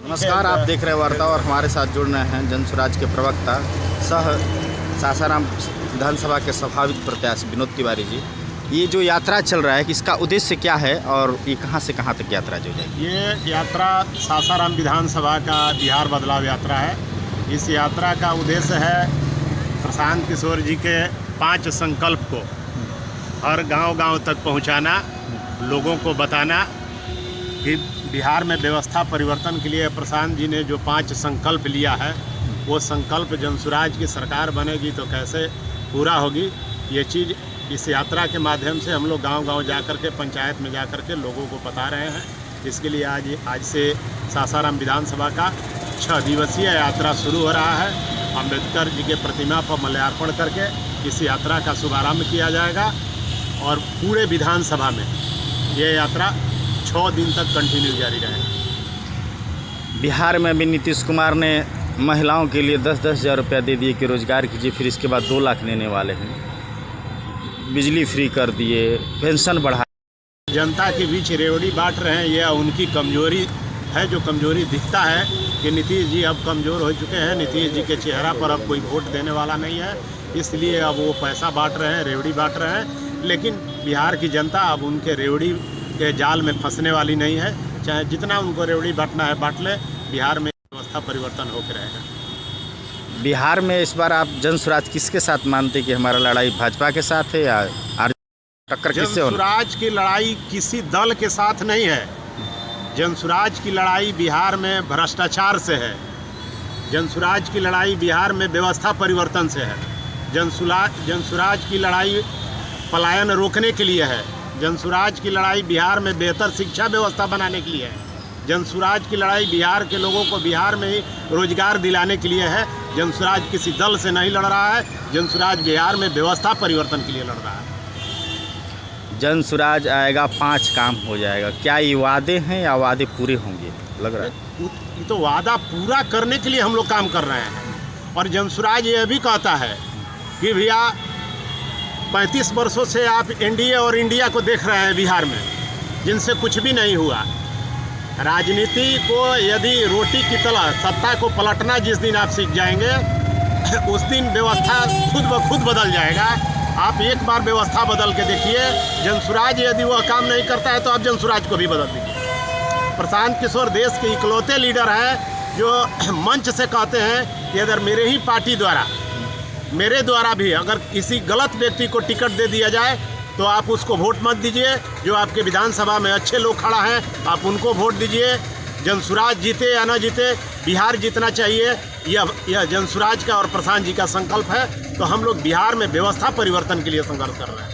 नमस्कार, आप देख रहे हैं वार्ता और हमारे साथ जुड़ रहे हैं जनसुराज के प्रवक्ता सह सासाराम विधानसभा के संभावित प्रत्याशी विनोद तिवारी जी। ये जो यात्रा चल रहा है कि इसका उद्देश्य क्या है और ये कहां से कहां तक यात्रा जो जाएगी? ये यात्रा सासाराम विधानसभा का बिहार बदलाव यात्रा है। इस यात्रा का उद्देश्य है प्रशांत किशोर जी के 5 संकल्प को हर गांव-गांव तक पहुंचाना, लोगों को बताना कि बिहार में व्यवस्था परिवर्तन के लिए प्रशांत जी ने जो 5 संकल्प लिया है वो संकल्प जनसुराज की सरकार बनेगी तो कैसे पूरा होगी। ये चीज़ इस यात्रा के माध्यम से हम लोग गांव-गांव जा कर के, पंचायत में जा कर के लोगों को बता रहे हैं। इसके लिए आज से सासाराम विधानसभा का 6 दिवसीय यात्रा शुरू हो रहा है। अम्बेडकर जी के प्रतिमा पर माल्यार्पण करके इस यात्रा का शुभारंभ किया जाएगा और पूरे विधानसभा में ये यात्रा 6 दिन तक कंटिन्यू जारी रहेगा। बिहार में भी नीतीश कुमार ने महिलाओं के लिए 10-10 हज़ार रुपया दे दिए कि रोज़गार कीजिए, फिर इसके बाद 2 लाख देने वाले हैं। बिजली फ्री कर दिए, पेंशन बढ़ा। जनता के बीच रेवड़ी बांट रहे हैं, यह उनकी कमजोरी है। जो कमजोरी दिखता है कि नीतीश जी अब कमज़ोर हो चुके हैं, नीतीश जी के चेहरा पर अब कोई वोट देने वाला नहीं है, इसलिए अब वो पैसा बांट रहे हैं, रेवड़ी बांट रहे हैं। लेकिन बिहार की जनता अब उनके रेवड़ी के जाल में फंसने वाली नहीं है। चाहे जितना उनको रेवड़ी बांटना है बांट ले, बिहार में व्यवस्था परिवर्तन होकर रहेगा। बिहार में इस बार आप जनसुराज किसके साथ मानते कि हमारा लड़ाई भाजपा के साथ है या टक्कर किससे होना? जनसुराज की लड़ाई किसी दल के साथ नहीं है। जनसुराज की लड़ाई बिहार में भ्रष्टाचार से है। जनसुराज की लड़ाई बिहार में व्यवस्था परिवर्तन से है। जनसुराज की लड़ाई पलायन रोकने के लिए है। जनसुराज की लड़ाई बिहार में बेहतर शिक्षा व्यवस्था बनाने के लिए है। जनसुराज की लड़ाई बिहार के लोगों को बिहार में ही रोजगार दिलाने के लिए है। जनसुराज किसी दल से नहीं लड़ रहा है, जनसुराज बिहार में व्यवस्था परिवर्तन के लिए लड़ रहा है। जनसुराज आएगा, 5 काम हो जाएगा। क्या ये वादे हैं या वादे पूरे होंगे लग रहा है? ये तो वादा पूरा करने के लिए हम लोग काम कर रहे हैं। और जनसुराज ये भी कहता है कि भैया 35 वर्षों से आप एनडीए और इंडिया को देख रहे हैं बिहार में, जिनसे कुछ भी नहीं हुआ। राजनीति को यदि रोटी की तरह सत्ता को पलटना जिस दिन आप सीख जाएंगे उस दिन व्यवस्था खुद ब खुद बदल जाएगा। आप एक बार व्यवस्था बदल के देखिए। जनसुराज यदि वह काम नहीं करता है तो आप जनसुराज को भी बदल दीजिए। प्रशांत किशोर देश के इकलौते लीडर हैं जो मंच से कहते हैं कि अगर मेरे ही पार्टी द्वारा, मेरे द्वारा भी अगर किसी गलत व्यक्ति को टिकट दे दिया जाए तो आप उसको वोट मत दीजिए। जो आपके विधानसभा में अच्छे लोग खड़ा हैं आप उनको वोट दीजिए। जनसुराज जीते या न जीते, बिहार जीतना चाहिए। यह जनसुराज का और प्रशांत जी का संकल्प है। तो हम लोग बिहार में व्यवस्था परिवर्तन के लिए संघर्ष कर रहे हैं।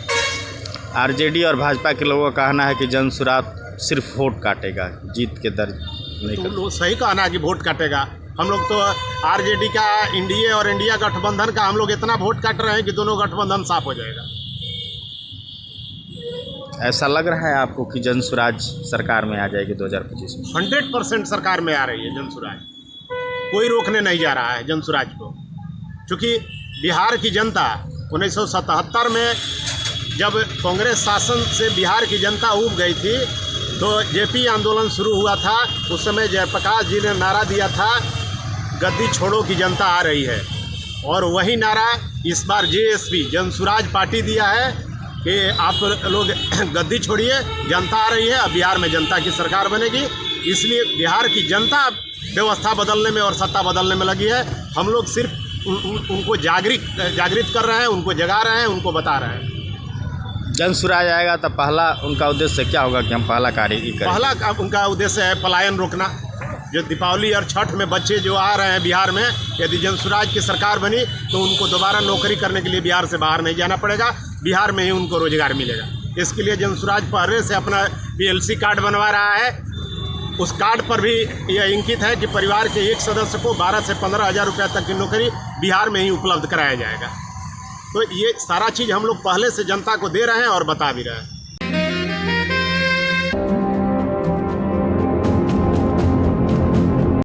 आरजेडी और भाजपा के लोगों का कहना है कि जनसुराज सिर्फ वोट काटेगा, जीत के दर्ज नहीं करेगा। तो सही कहना कि वोट काटेगा। हम लोग तो आरजेडी का, एनडीए और इंडिया गठबंधन का हम लोग इतना वोट काट रहे हैं कि दोनों गठबंधन साफ हो जाएगा। ऐसा लग रहा है आपको कि जनसुराज सरकार में आ जाएगी 2025 में? 100% सरकार में आ रही है जनसुराज। कोई रोकने नहीं जा रहा है जनसुराज को, क्योंकि बिहार की जनता 1977 में जब कांग्रेस शासन से बिहार की जनता ऊब गई थी तो जेपी आंदोलन शुरू हुआ था। उस समय जयप्रकाश जी ने नारा दिया था, गद्दी छोड़ो की जनता आ रही है। और वही नारा इस बार जेएसपी जनसुराज पार्टी दिया है कि आप लोग गद्दी छोड़िए, जनता आ रही है। अब बिहार में जनता की सरकार बनेगी। इसलिए बिहार की जनता व्यवस्था बदलने में और सत्ता बदलने में लगी है। हम लोग सिर्फ उनको जागृत कर रहे हैं, उनको जगा रहे हैं, उनको बता रहे हैं। जनसुराज आएगा तो पहला उनका उद्देश्य क्या होगा कि हम पहला कार्य ही करें? पहला उनका उद्देश्य है पलायन रोकना। जो दीपावली और छठ में बच्चे जो आ रहे हैं बिहार में, यदि जनसुराज की सरकार बनी तो उनको दोबारा नौकरी करने के लिए बिहार से बाहर नहीं जाना पड़ेगा, बिहार में ही उनको रोजगार मिलेगा। इसके लिए जनसुराज पहले से अपना पीएलसी कार्ड बनवा रहा है। उस कार्ड पर भी यह इंकित है कि परिवार के एक सदस्य को 12 से 15 हज़ार रुपये तक की नौकरी बिहार में ही उपलब्ध कराया जाएगा। तो ये सारा चीज़ हम लोग पहले से जनता को दे रहे हैं और बता भी रहे हैं।